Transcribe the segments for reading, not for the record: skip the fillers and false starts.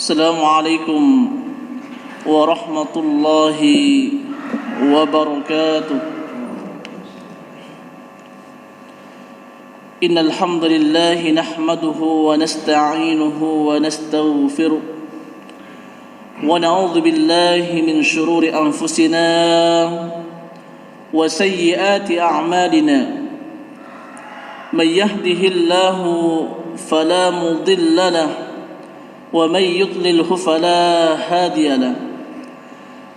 Assalamualaikum warahmatullahi wabarakatuh. Innal hamdalillah nahmaduhu wa nasta'inuhu wa nastaghfiruh wa na'udzu billahi min shururi anfusina wa sayyiati a'malina. May yahdihillahu fala mudilla lahu ومن يضلله فلا هادي له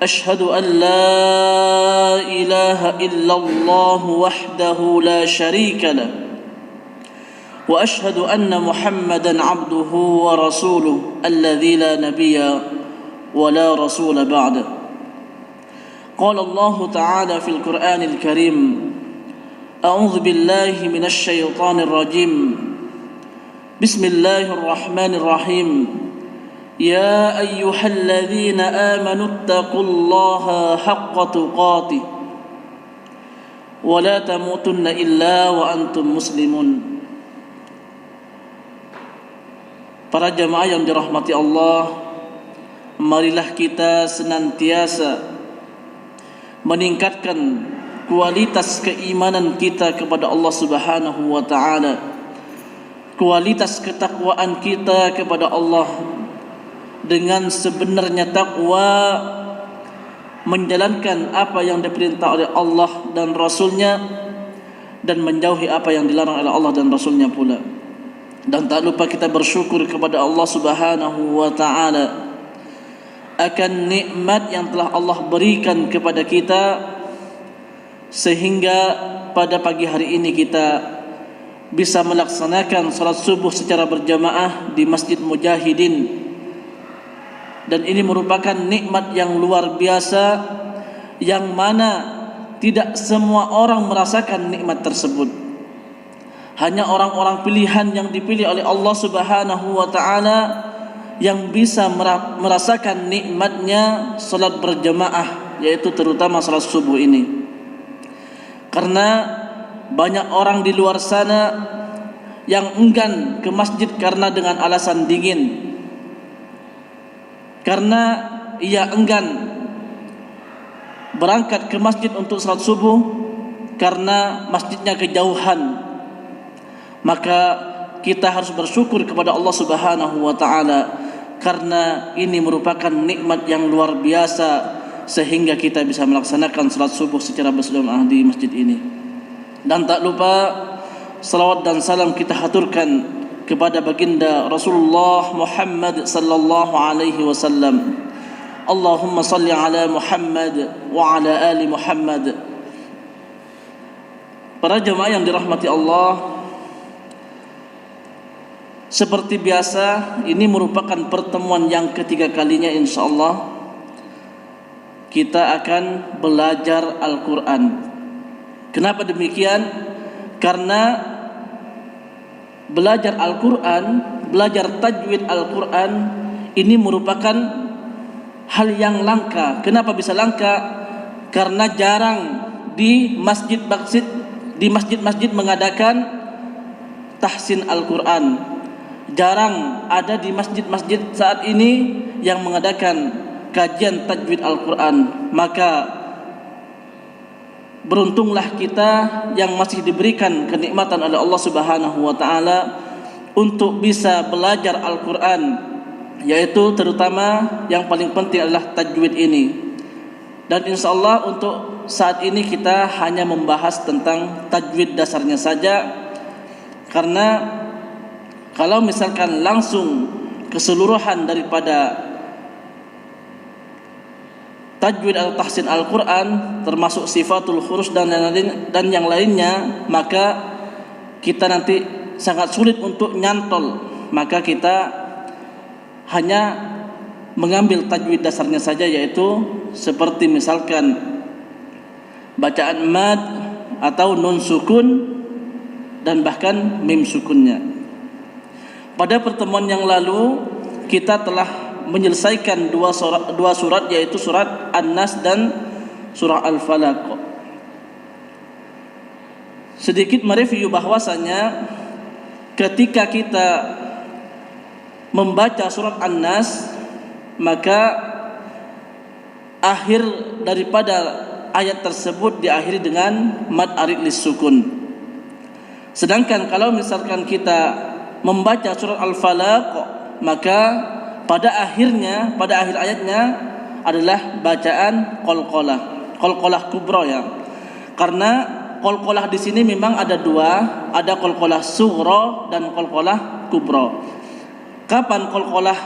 أشهد أن لا إله إلا الله وحده لا شريك له وأشهد أن محمدا عبده ورسوله الذي لا نبي ولا رسول بعده. قال الله تعالى في القرآن الكريم: أعوذ بالله من الشيطان الرجيم بسم الله الرحمن الرحيم يا أيها الذين آمنوا اتقوا الله حق تقاته ولا تموتن إلا وأنتم مسلمون. Para jamaah yang dirahmati Allah, marilah kita senantiasa meningkatkan kualitas keimanan kita kepada Allah Subhanahu wa taala, kualitas ketakwaan kita kepada Allah dengan sebenarnya takwa, menjalankan apa yang diperintah oleh Allah dan Rasulnya dan menjauhi apa yang dilarang oleh Allah dan Rasulnya pula. Dan tak lupa kita bersyukur kepada Allah Subhanahu wa ta'ala akan nikmat yang telah Allah berikan kepada kita, sehingga pada pagi hari ini kita bisa melaksanakan salat subuh secara berjamaah di Masjid Mujahidin. Dan ini merupakan nikmat yang luar biasa, yang mana tidak semua orang merasakan nikmat tersebut. Hanya orang-orang pilihan yang dipilih oleh Allah Subhanahu wa ta'ala yang bisa merasakan nikmatnya salat berjamaah, yaitu terutama salat subuh ini. Karena banyak orang di luar sana yang enggan ke masjid karena dengan alasan dingin, karena ia enggan berangkat ke masjid untuk salat subuh karena masjidnya kejauhan. Maka kita harus bersyukur kepada Allah Subhanahu wa ta'ala, karena ini merupakan nikmat yang luar biasa, sehingga kita bisa melaksanakan salat subuh secara berjamaah di masjid ini. Dan tak lupa salawat dan salam kita haturkan kepada baginda Rasulullah Muhammad sallallahu alaihi wasallam. Allahumma salli ala Muhammad wa ala ali Muhammad. Para jemaah yang dirahmati Allah, seperti biasa ini merupakan pertemuan yang ketiga kalinya insyaallah kita akan belajar Al-Quran. Kenapa demikian? Karena belajar Al-Quran, belajar tajwid Al-Quran ini merupakan hal yang langka. Kenapa bisa langka? Karena jarang di masjid-masjid mengadakan tahsin Al-Quran. Jarang ada di masjid-masjid saat ini yang mengadakan kajian tajwid Al-Quran. Maka beruntunglah kita yang masih diberikan kenikmatan oleh Allah Subhanahu wa ta'ala untuk bisa belajar Al-Quran, yaitu terutama yang paling penting adalah tajwid ini. Dan insyaAllah untuk saat ini kita hanya membahas tentang tajwid dasarnya saja, karena kalau misalkan langsung keseluruhan daripada tajwid atau tahsin Al-Quran termasuk sifatul huruf dan yang lainnya, maka kita nanti sangat sulit untuk nyantol. Maka kita hanya mengambil tajwid dasarnya saja, yaitu seperti misalkan bacaan mad atau nun sukun dan bahkan mim sukunnya. Pada pertemuan yang lalu kita telah menyelesaikan dua surat, yaitu surat An-Nas dan surah Al-Falaq. Sedikit mereview bahwasanya ketika kita membaca surat An-Nas, maka akhir daripada ayat tersebut diakhiri dengan mad arid lis-sukun. Sedangkan kalau misalkan kita membaca surat Al-Falaq, maka pada akhir ayatnya adalah bacaan qalqalah kubra ya. Karena qalqalah di sini memang ada dua, ada qalqalah sughra dan qalqalah kubra. Kapan qalqalah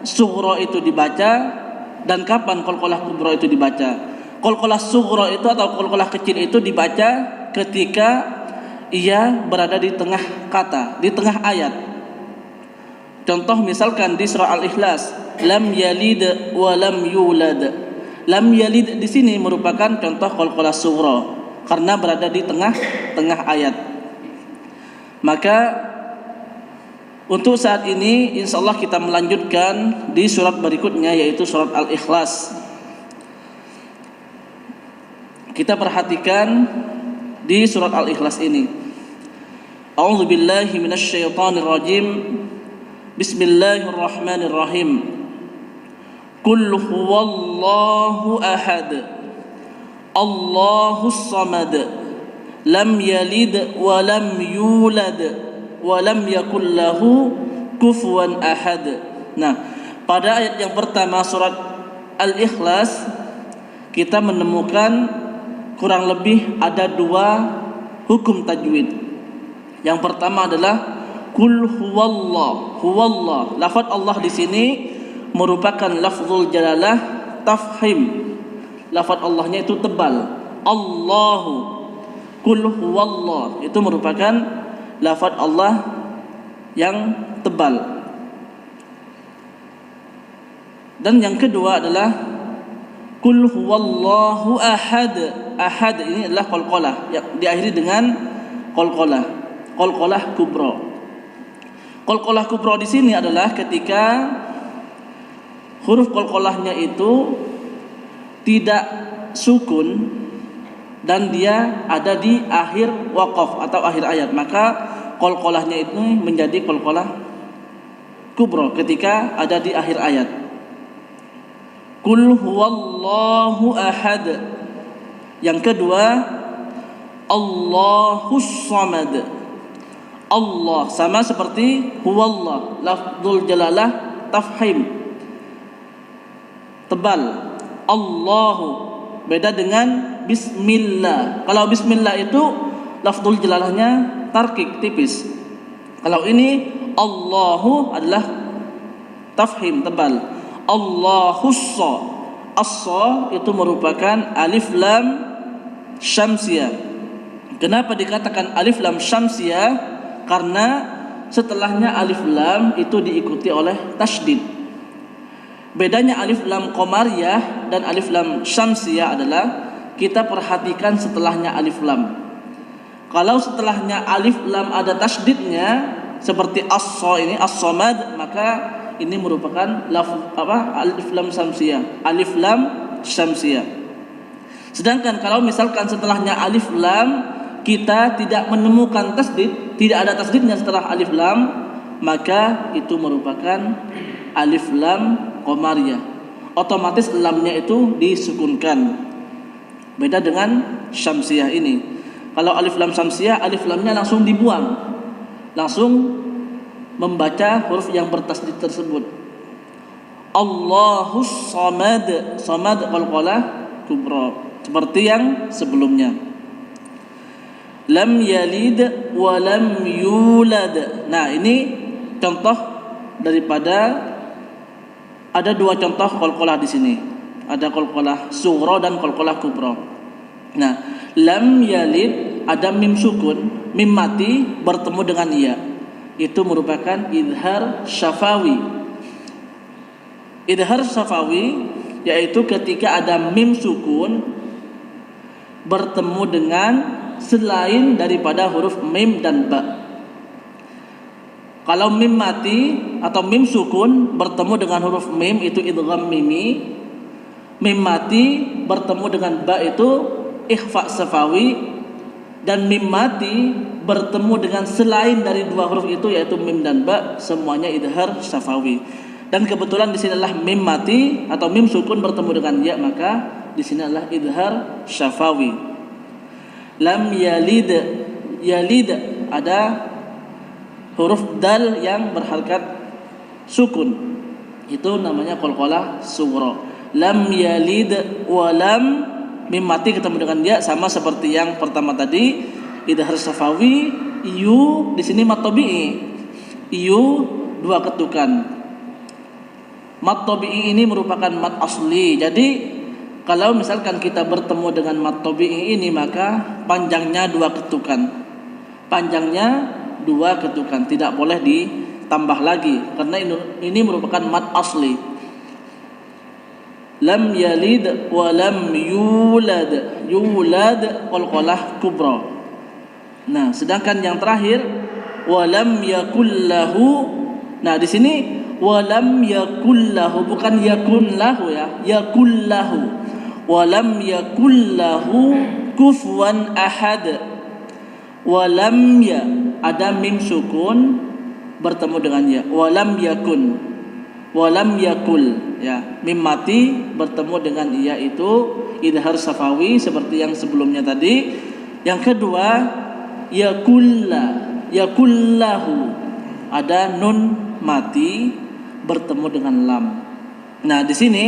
sughra itu dibaca dan kapan qalqalah kubra itu dibaca? Qalqalah sughra itu atau qalqalah kecil itu dibaca ketika ia berada di tengah kata, di tengah ayat. Contoh misalkan di surah Al-Ikhlas, lam yalid wa lam yulad. Lam yalid di sini merupakan contoh qalqalah sughra karena berada di tengah ayat. Maka untuk saat ini insyaallah kita melanjutkan di surat berikutnya, yaitu surat Al-Ikhlas. Kita perhatikan di surat Al-Ikhlas ini. A'udzu billahi minasyaitonir rajim. Bismillahirrahmanirrahim. Qul huwallahu ahad. Allahus samad. Lam yalid wa lam yulad wa lam yakul lahu kufuwan ahad. Nah, pada ayat yang pertama surat Al-Ikhlas kita menemukan kurang lebih ada dua hukum tajwid. Yang pertama adalah Qul huwallah. Lafaz Allah di sini merupakan lafzul jalalah tafhim. Lafaz Allahnya itu tebal. Allahu. Qul huwallah itu merupakan lafaz Allah yang tebal. Dan yang kedua adalah Qul huwallahu ahad. Ahad ini adalah qalqalah yang diakhiri dengan qalqalah kubra. Qalqalah kubra di sini adalah ketika huruf qalqalahnya itu tidak sukun dan dia ada di akhir waqaf atau akhir ayat, maka qalqalahnya itu menjadi qalqalah kubra ketika ada di akhir ayat. Qul huwallahu ahad. Yang kedua, Allahus samad. Allah sama seperti huwallah, lafzul jalalah tafhim, tebal. Allahu beda dengan bismillah. Kalau bismillah itu lafzul jalalahnya tarkik, tipis. Kalau ini Allahu adalah tafhim, tebal. Allahus as-sa itu merupakan alif lam syamsiyah. Kenapa dikatakan alif lam syamsiyah? Karena setelahnya alif lam itu diikuti oleh tasydid. Bedanya alif lam qamariyah dan alif lam syamsiyah adalah kita perhatikan setelahnya alif lam. Kalau setelahnya alif lam ada tasydidnya seperti as-sa ini as-samad, maka ini merupakan alif lam syamsiyah, alif lam syamsiyah. Sedangkan kalau misalkan setelahnya alif lam kita tidak menemukan tasdid, tidak ada tasdidnya setelah alif lam, maka itu merupakan alif lam qamariyah. Otomatis lamnya itu disukunkan. Beda dengan syamsiyah ini. Kalau alif lam syamsiyah, alif lamnya langsung dibuang, langsung membaca huruf yang bertasdid tersebut. Allahus samad. Samad qalqalah kubra seperti yang sebelumnya. Lam yalid wa lam yulad. Nah, ini contoh daripada ada dua contoh qalqalah di sini. Ada qalqalah sughra dan qalqalah kubra. Nah, lam yalid ada mim sukun, mim mati bertemu dengan ya. Itu merupakan idhar syafawi. Idhar syafawi yaitu ketika ada mim sukun bertemu dengan selain daripada huruf mim dan ba. Kalau mim mati atau mim sukun bertemu dengan huruf mim itu idgham mimi. Mim mati bertemu dengan ba itu ikhfa safawi, dan mim mati bertemu dengan selain dari dua huruf itu yaitu mim dan ba, semuanya idhar safawi. Dan kebetulan di sini adalah mim mati atau mim sukun bertemu dengan ya, maka di sini adalah idhar syafawi. Lam yalid, yalid ada huruf dal yang berharakat sukun, itu namanya qalqalah sughra. Lam yalid wa lam, mim mati ketemu dengan ya, sama seperti yang pertama tadi idhar syafawi. Yu di sini mat tabi'i, yu dua ketukan. Mat tabi'i ini merupakan mat asli. Jadi kalau misalkan kita bertemu dengan mat tabi'i ini, maka panjangnya dua ketukan. Panjangnya dua ketukan, tidak boleh ditambah lagi karena ini merupakan mat asli. Lam yalid wa lam yulad. Yulad qalqalah kubra. Nah, sedangkan yang terakhir wa lam yakul lahu. Nah, di sini walam yakul lahu, bukan yakun lahu ya, yakul lahu. Walam yakul lahu kufuwan ahad. Walam ya, ada mim sukun bertemu dengan ya. Walam yakun, walam yakul ya, mim mati bertemu dengan ya, itu idhar syafawi seperti yang sebelumnya tadi. Yang kedua yakulla, yakullahu, ada nun mati bertemu dengan lam. Nah, di sini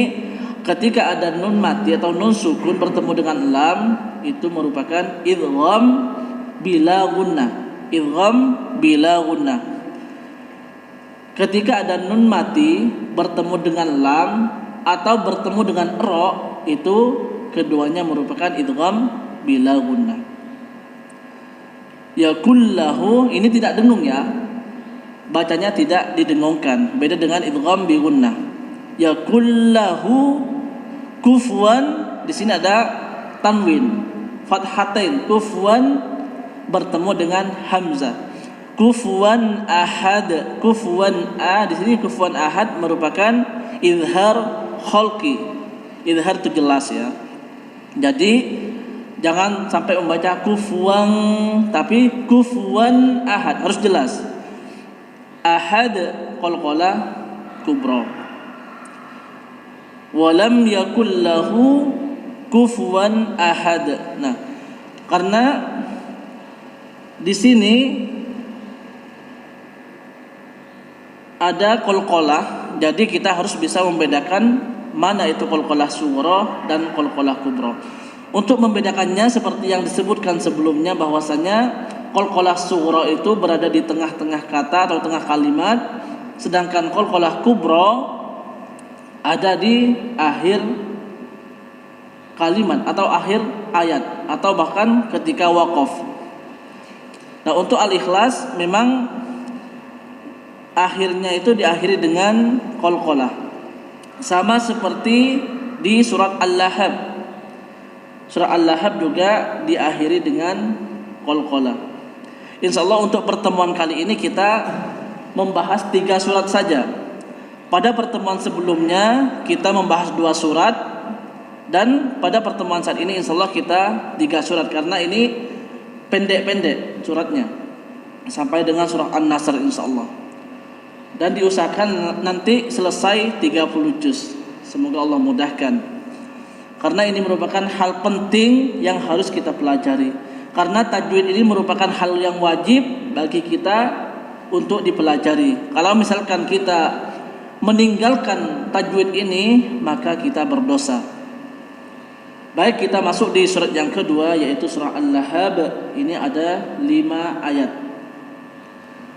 ketika ada nun mati atau nun sukun bertemu dengan lam, itu merupakan idgham bila gunnah. Idgham bila gunnah. Ketika ada nun mati bertemu dengan lam atau bertemu dengan ra, itu keduanya merupakan idgham bila gunnah. Yakullahu ini tidak dengung ya, bacanya tidak didengungkan, beda dengan idgham bi gunnah. Yakullahu kufuwan, di sini ada tanwin fathatain, kufuwan bertemu dengan hamzah. Kufuwan ahad, kufuwan a, di sini kufuwan ahad merupakan izhar khalqi. Izhar itu jelas ya. Jadi jangan sampai membaca kufuwan tapi kufuwan ahad, harus jelas. Ahad qalqalah kubra. Walam yakul lahu kufuwan ahad. Nah, karena di sini ada qalqalah, jadi kita harus bisa membedakan mana itu qalqalah sughra dan qalqalah kubra. Untuk membedakannya seperti yang disebutkan sebelumnya, bahwasanya qalqalah sughra itu berada di tengah-tengah kata atau tengah kalimat, sedangkan qalqalah kubra ada di akhir kalimat atau akhir ayat atau bahkan ketika waqaf. Nah, untuk al-ikhlas memang akhirnya itu diakhiri dengan qalqalah, sama seperti di surat Al-Lahab. Surat Al-Lahab juga diakhiri dengan qalqalah. Insyaallah untuk pertemuan kali ini kita membahas 3 surat saja. Pada pertemuan sebelumnya kita membahas 2 surat, dan pada pertemuan saat ini insyaallah kita 3 surat, karena ini pendek-pendek suratnya sampai dengan surah An-Nasr insyaallah. Dan diusahakan nanti selesai 30 juz. Semoga Allah mudahkan. Karena ini merupakan hal penting yang harus kita pelajari. Karena tajwid ini merupakan hal yang wajib bagi kita untuk dipelajari. Kalau misalkan kita meninggalkan tajwid ini, maka kita berdosa. Baik, kita masuk di surat yang kedua, yaitu surah Al-Lahab. Ini ada 5 ayat.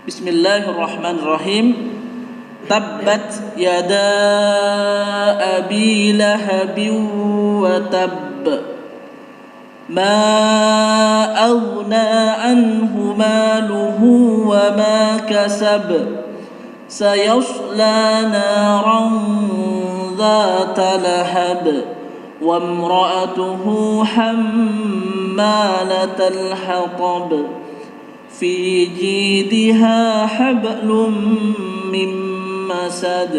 Bismillahirrahmanirrahim. Tabbat yada abi lahabin wa tabb. Ma aghna anhu maluhu wa ma kasab. Sayasla naran dhata lahab. Wa imra'atuhu hammalatal hatab. Fi jidha hablum min masad.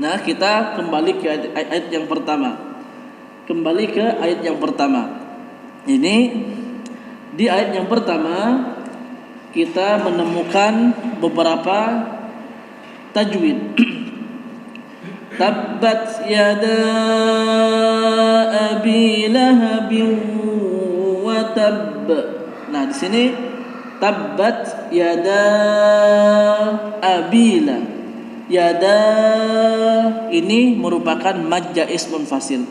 Nah, kita kembali ke ayat yang pertama. Kembali ke ayat yang pertama. Ini di ayat yang pertama kita menemukan beberapa tajwid. Tabbat yada abi lahabin wa tabb. Nah, di sini tabbat yada abila. Yada ini merupakan mad jaiz munfasil.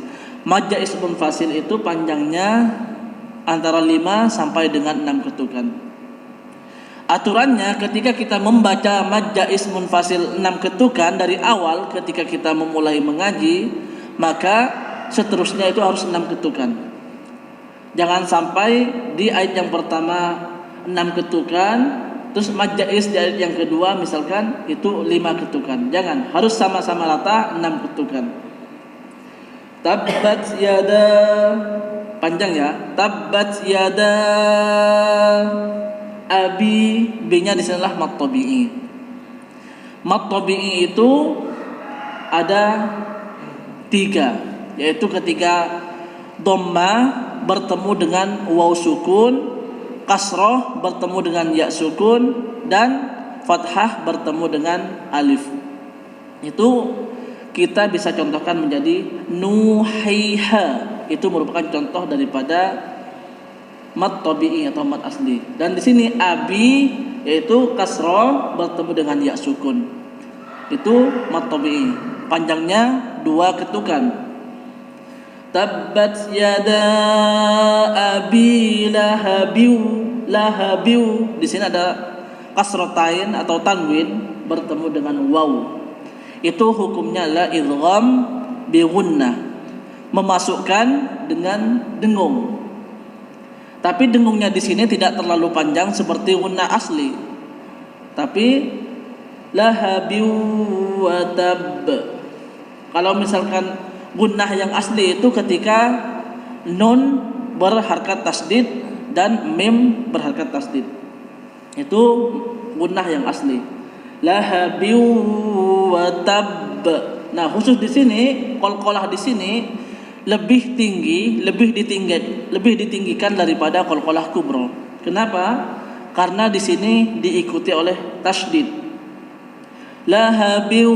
Mad jaiz munfasil itu panjangnya antara 5 sampai dengan 6 ketukan. Aturannya ketika kita membaca mad jaiz munfasil 6 ketukan dari awal ketika kita memulai mengaji, maka seterusnya itu harus 6 ketukan. Jangan sampai di ayat yang pertama 6 ketukan, terus mad jaiz di ayat yang kedua misalkan itu 5 ketukan. Jangan, harus sama-sama rata 6 ketukan. Tabbat yada, panjang ya. Tabbat yada abi, B-nya di sinilah mad tabi'i. Mad tabi'i itu ada 3, yaitu ketika dhammah bertemu dengan waw sukun, kasroh bertemu dengan ya sukun, dan fathah bertemu dengan alif. Itu kita bisa contohkan menjadi nuhiha. Itu merupakan contoh daripada mad tabi'i atau mad asli. Dan di sini abi yaitu kasroh bertemu dengan ya sukun. Itu mad tabi'i. Panjangnya 2 ketukan. Tabbat yada abi lahabiu. Di sini ada kasrotain atau tanwin bertemu dengan waw. Itu hukumnya la idgham bi gunnah, memasukkan dengan dengung. Tapi dengungnya di sini tidak terlalu panjang seperti gunnah asli. Tapi lahabiu wa tab. Kalau misalkan gunnah yang asli itu ketika nun berharkat tasdid dan mim berharkat tasdid. Itu gunnah yang asli. Lahabiu wa tab. Nah, khusus di sini qalqalah di sini lebih tinggi, lebih ditinggikan daripada qalqalah kubra. Kenapa? Karena di sini diikuti oleh tasydid. Lahabiu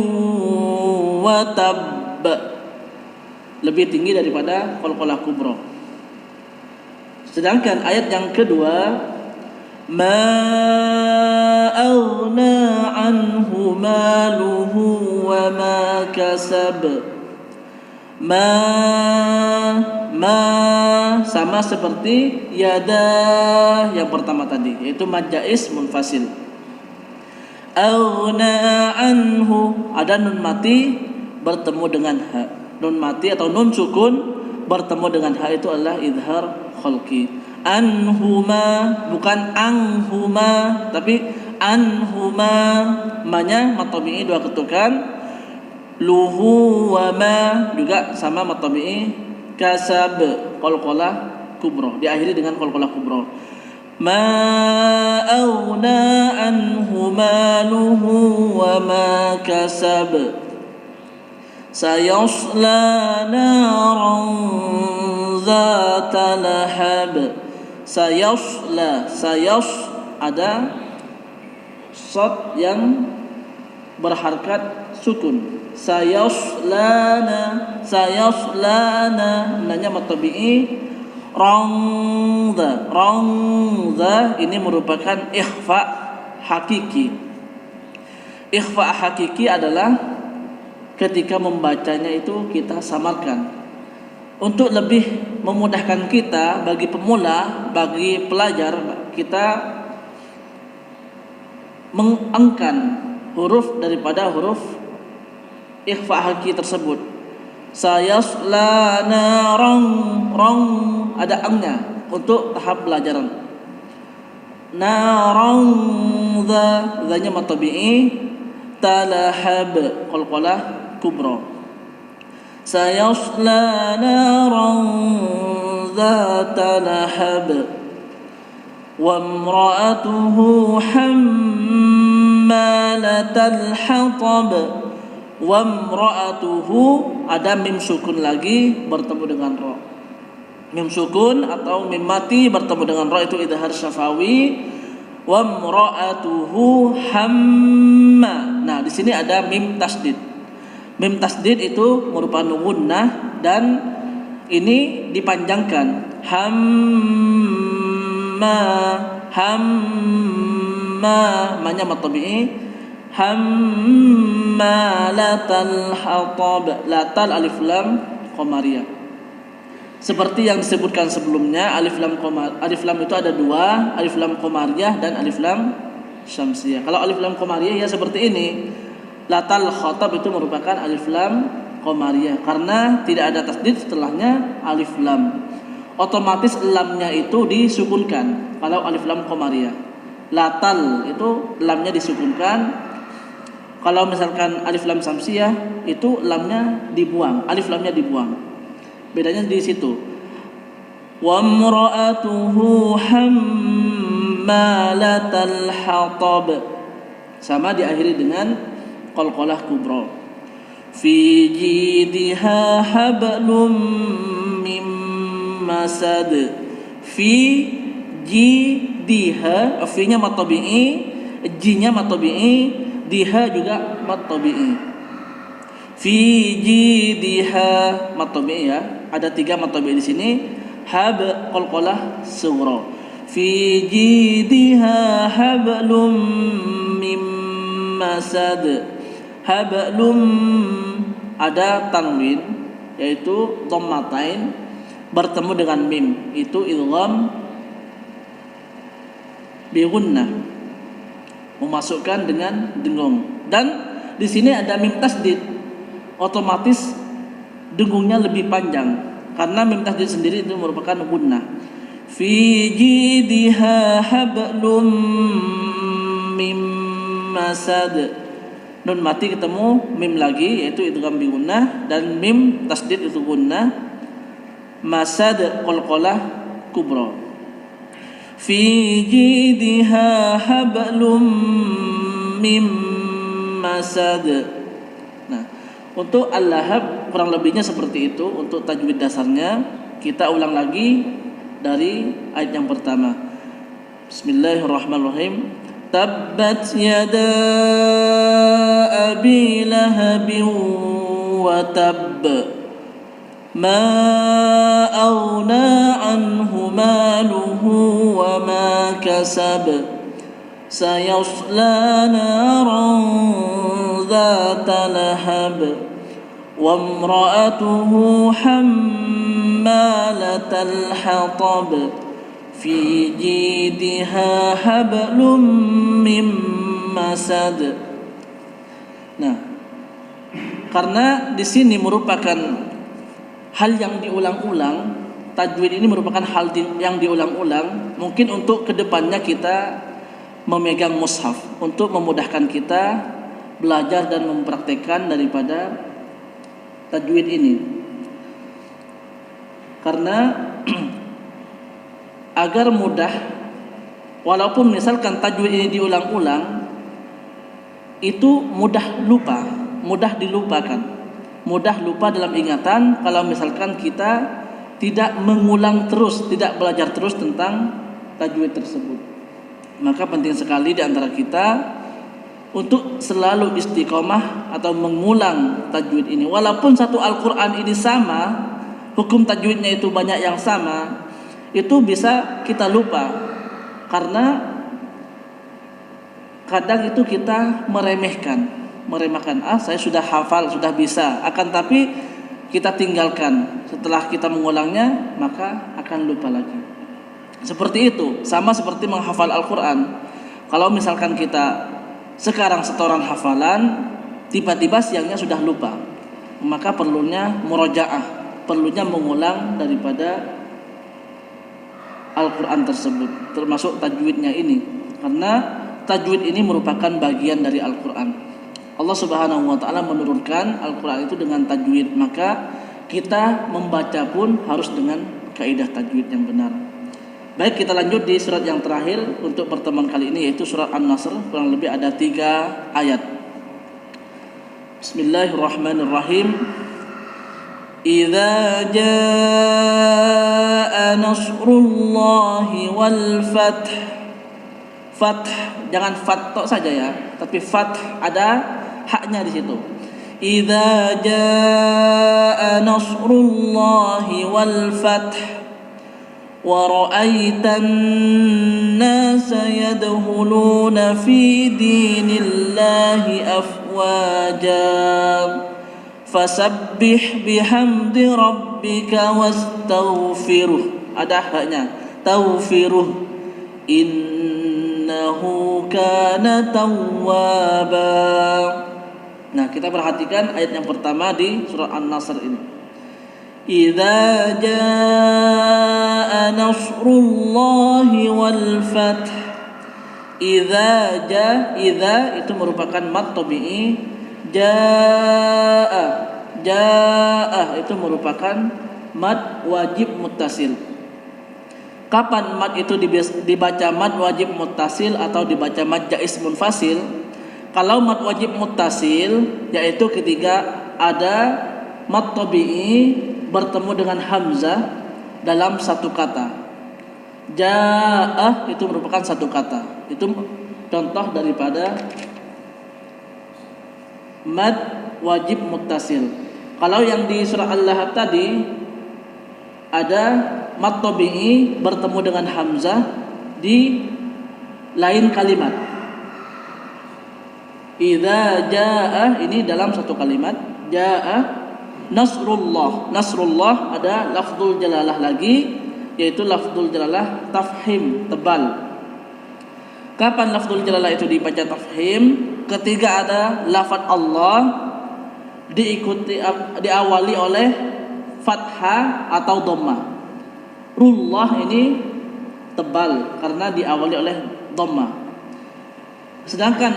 wa tab, lebih tinggi daripada qalqalah kubra. Sedangkan ayat yang kedua, ma aghna anhu maluhu wa ma kasab. Ma sama seperti yada yang pertama tadi, yaitu mad jaiz munfasil. Aghna anhu, ada nun mati bertemu dengan ha. Nun mati atau nun sukun bertemu dengan ha itu adalah idhar khalqi. Anhuma, bukan anhuma, tapi anhuma. Ma-nya mad tabi'i 2 ketukan. Luhu wa ma juga sama mad tabi'i. Kasab qalqalah kubra, diakhiri dengan qalqalah kubra. Ma aghna anhu maluhu wa ma kasab. Sayasla naran zata lahab. Sayasla, ada shad yang berharkat sukun. Sayaslana, nanya mad tabi'i. Rangza ini merupakan ikhfa hakiki. Ikhfa hakiki adalah ketika membacanya itu kita samarkan. Untuk lebih memudahkan kita, bagi pemula, bagi pelajar, kita mengangkan huruf daripada huruf ikhfa hakiki tersebut. Sayasla naran, ada angnya untuk tahap pelajaran. Naran za-nya mad tabi'i. Talahab qalqalah kubra. Sayasla naran zata lahab. Wa imra'atuhu hammalatal hatab. Wa imra'atuhu, ada mim sukun lagi bertemu dengan ra. Mim sukun atau mim mati bertemu dengan ra itu idhar syafawi. Wa imra'atuhu hamma. Nah, di sini ada mim tasdid. Mim tasdid itu merupakan gunnah dan ini dipanjangkan. Hamma, hamma, manya mat tabi'i. Hammalatal hatab, latal alif lam qamariyah. Seperti yang disebutkan sebelumnya, alif lam itu ada dua, alif lam qamariyah dan alif lam syamsiyah. Kalau alif lam qamariyah ya seperti ini. Latal khatab itu merupakan alif lam qamariyah karena tidak ada tasdid setelahnya alif lam. Otomatis lamnya itu disukunkan kalau alif lam qamariyah. Latal itu lamnya disukunkan. Kalau misalkan alif lam syamsiyah itu lamnya dibuang, alif lamnya dibuang. Bedanya di situ. Wa imra'atuhu hammalatal hatab. Sama diakhiri dengan qalqalah kubra. Fi jidha hablum mim masad. Fi jidha, fi-nya mat tabi'i, ji-nya mat tabi'i, diha juga mat tabi'i. Fi jidha mat tabi'i ya. Ada 3 mat tabi'i di sini. Hab qalqalah sughra. Fi jidha hablum mim masad. Hablum ada tanwin yaitu dhammatain bertemu dengan mim, itu idgham bi gunnah, memasukkan dengan dengung. Dan di sini ada mim tasdid, otomatis dengungnya lebih panjang karena mim tasdid sendiri itu merupakan gunnah. Fi jidha hablum mim masad. Nun mati ketemu mim lagi yaitu idgham bi gunnah dan mim tasdid itu gunnah. Masad qalqalah kubra. Fi jidha hablum mim masad. Nah, untuk al-lahab kurang lebihnya seperti itu. Untuk tajwid dasarnya kita ulang lagi dari ayat yang pertama. Bismillahirrahmanirrahim. Tabbat yada abi lahabin wa tabb. Ma aghna anhu maluhu wa ma kasab. Sayasla naran dhata lahab. Wa imra'atuhu hammalatal hatab. Fi jidha hablum mim masad. Nah, karena di sini merupakan hal yang diulang-ulang, tajwid ini merupakan hal yang diulang-ulang. Mungkin untuk kedepannya kita memegang mushaf untuk memudahkan kita belajar dan mempraktekkan daripada tajwid ini. Karena agar mudah, walaupun misalkan tajwid ini diulang-ulang, itu mudah lupa, mudah dilupakan, mudah lupa dalam ingatan kalau misalkan kita tidak mengulang terus, tidak belajar terus tentang tajwid tersebut. Maka penting sekali di antara kita untuk selalu istiqomah atau mengulang tajwid ini. Walaupun satu Al-Quran ini sama, hukum tajwidnya itu banyak yang sama, itu bisa kita lupa karena kadang itu kita meremehkan, saya sudah hafal, sudah bisa, akan tapi kita tinggalkan. Setelah kita mengulangnya maka akan lupa lagi. Seperti itu, sama seperti menghafal Al-Quran. Kalau misalkan kita sekarang setoran hafalan, tiba-tiba siangnya sudah lupa, maka perlunya murojaah, perlunya mengulang daripada Al-Quran tersebut, termasuk tajwidnya ini, karena tajwid ini merupakan bagian dari Al-Quran. Allah Subhanahu wa ta'ala menurunkan Al-Quran itu dengan tajwid, maka kita membaca pun harus dengan kaidah tajwid yang benar. Baik, kita lanjut di surat yang terakhir untuk pertemuan kali ini, yaitu surat An-Nasr. Kurang lebih ada 3 ayat. Bismillahirrahmanirrahim. Idza jaa nasrullahi wal fath. Fath, jangan fath saja ya, tapi fath ada haknya di situ. idza jaa nasrullahi wal fath wa ra'aitan nasa yadkhuluna fi dinillahi afwaja fasabbih bihamdi rabbika wastaghfiruh. Ada haknya, taghfiruh, innahu kana tawwaba. Nah, kita perhatikan ayat yang pertama di surah An-Nasr ini. Idza jaa nasrullahi wal fath. Idza itu merupakan mad tabi'i. Jaa itu merupakan mad wajib muttasil. Kapan mad itu dibaca mad wajib muttasil atau dibaca mad jaiz munfasil? Kalau mad wajib muttasil yaitu ketika ada mad tabi'i bertemu dengan hamzah dalam satu kata. Jaa itu merupakan satu kata. Itu contoh daripada mad wajib muttasil. Kalau yang di surah Al-Lahab tadi ada mad tabi'i bertemu dengan hamzah di lain kalimat. Idza jaa ini dalam satu kalimat. Jaa nasrullah. Nasrullah ada lafzul jalalah lagi, yaitu lafzul jalalah tafhim, tebal. Kapan lafzul jalalah itu dibaca tafhim? Ketika ada lafaz Allah diawali oleh fathah atau dhammah. Rullah ini tebal karena diawali oleh dhammah. Sedangkan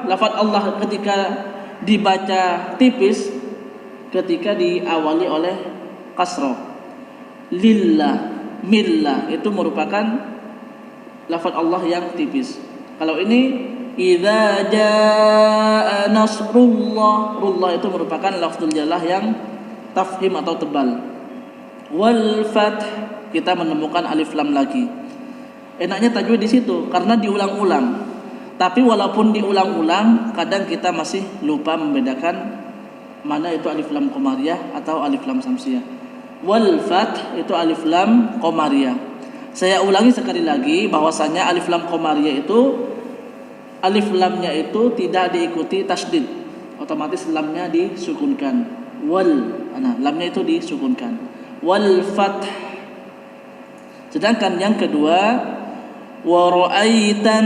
lafaz Allah ketika dibaca tipis ketika diawali oleh kasrah. Lillah, millah itu merupakan lafaz Allah yang tipis. Kalau ini idza jaa nasrullah, rullah itu merupakan lafzul jalalah yang tafhim atau tebal. Wal fath kita menemukan alif lam lagi. Enaknya tajwid di situ karena diulang-ulang. Tapi walaupun diulang-ulang, kadang kita masih lupa membedakan mana itu alif lam qamariyah atau alif lam samsiyah. Wal fath itu alif lam qamariyah. Saya ulangi sekali lagi bahwasanya alif lam qamariyah itu alif lamnya itu tidak diikuti tasydid, otomatis lamnya disukunkan. Lamnya itu disukunkan. Wal fath. Sedangkan yang kedua wa ra'aitan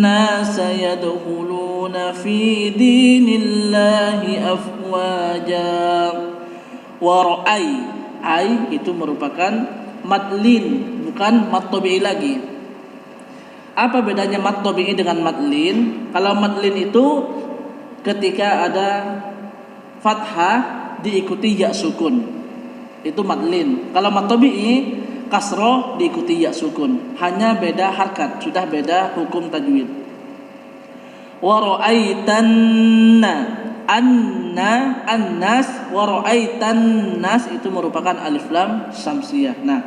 nasa yadkhuluna fi dinillahi afwaja. Wa ra'ai itu merupakan madlin, bukan mad tabi'i lagi. Apa bedanya mad tabi'i dengan madlin? Kalau madlin itu ketika ada fathah diikuti ya sukun, itu madlin. Kalau mad tabi'i kasroh diikuti ya sukun, hanya beda harkat, sudah beda hukum tajwid. Wa ra'aitanna annas wa ra'aitan nas itu merupakan alif lam samsiyah. Nah,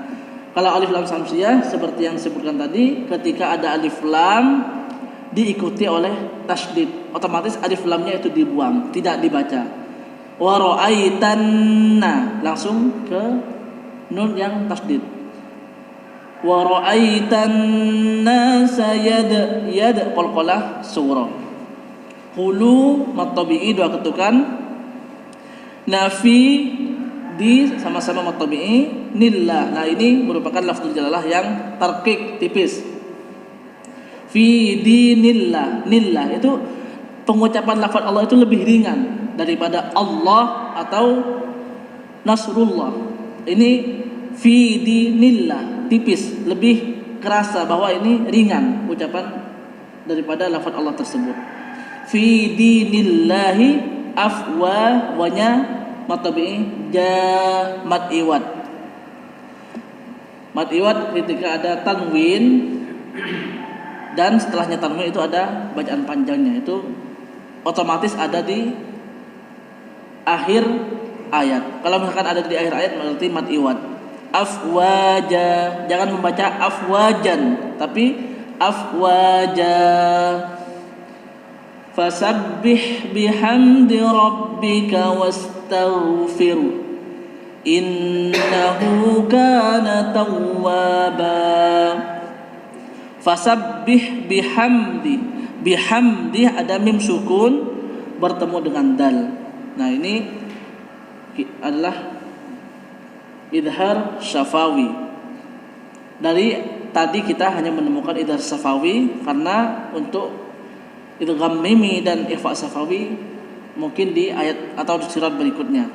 kalau alif lam samsiyah seperti yang disebutkan tadi, ketika ada alif lam diikuti oleh tasydid, otomatis alif lamnya itu dibuang, tidak dibaca. Wa ra'aitanna langsung ke nun yang tasydid. Wa ra'aitanna yad qalqalah surah. Hulu mad tabi'i dua ketukan, nafi di sama-sama mad tabi'i, nillah. Nah, ini merupakan lafzul jalalah yang tarqiq tipis. Fi dinillah, nillah itu pengucapan lafaz Allah itu lebih ringan daripada Allah atau nasrullah. Ini fi dinillah tipis, lebih kerasa bahwa ini ringan ucapan daripada lafaz Allah tersebut. Fi dinillahi afwa wanya mad tabi'i mad iwad. Mad iwad ketika ada tanwin dan setelahnya tanwin itu ada bacaan panjangnya, itu otomatis ada di akhir ayat. Kalau misalkan ada di akhir ayat berarti mad iwad. Afwaja, jangan membaca afwajan, tapi afwaja. Fasabbih bihamdi rabbika wastaghfir innahu kana tawwaba. Fasabbih bihamdi, bihamdi ada mim sukun bertemu dengan dal. Nah ini adalah idhar syafawi. Dari tadi kita hanya menemukan idhar syafawi karena untuk idgham mimi dan ikhfa syafawi mungkin di ayat atau di surat berikutnya.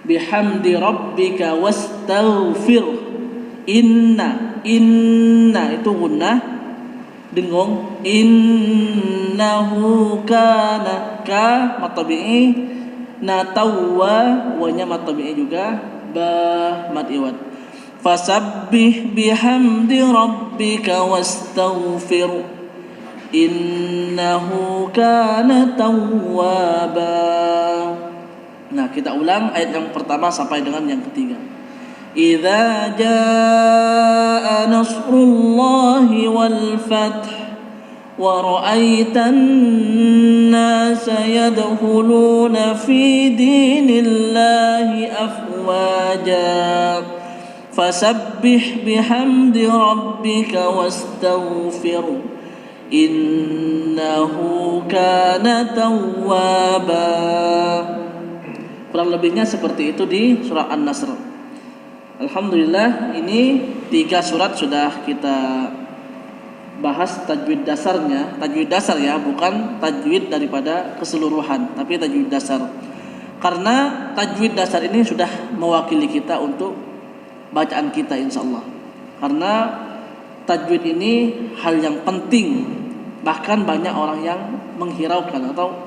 Bihamdi rabbika wastaghfir. Inna itu gunnah dengung. Innahu kana ka matabi'i, na tawwa wa nya matabi'i juga, ba mad iwad. Fasabbih bihamdi rabbika wastaghfir innahu kana tawwaba. Nah, kita ulang ayat yang pertama sampai dengan yang ketiga. Idza jaa nasrullahi wal fath wa ra'aitan nasa yadkhuluna fi dinillahi afwaja fasabbih bihamdi rabbika wastaghfir innahu kana tawwaba. Kurang lebihnya seperti itu di surah An-Nasr. Alhamdulillah, ini 3 surat sudah kita bahas tajwid dasarnya. Tajwid dasar ya, bukan tajwid daripada keseluruhan, tapi tajwid dasar. Karena tajwid dasar ini sudah mewakili kita untuk bacaan kita insyaallah. Karena tajwid ini hal yang penting, bahkan banyak orang yang menghiraukan atau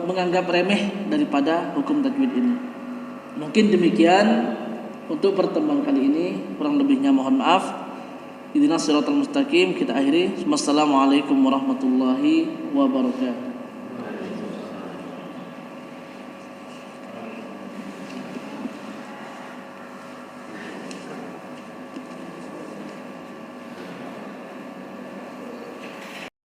menganggap remeh daripada hukum tajwid ini. Mungkin demikian untuk pertemuan kali ini, kurang lebihnya mohon maaf. Ihdinas siratal mustaqim, kita akhiri. Wassalamualaikum warahmatullahi wabarakatuh.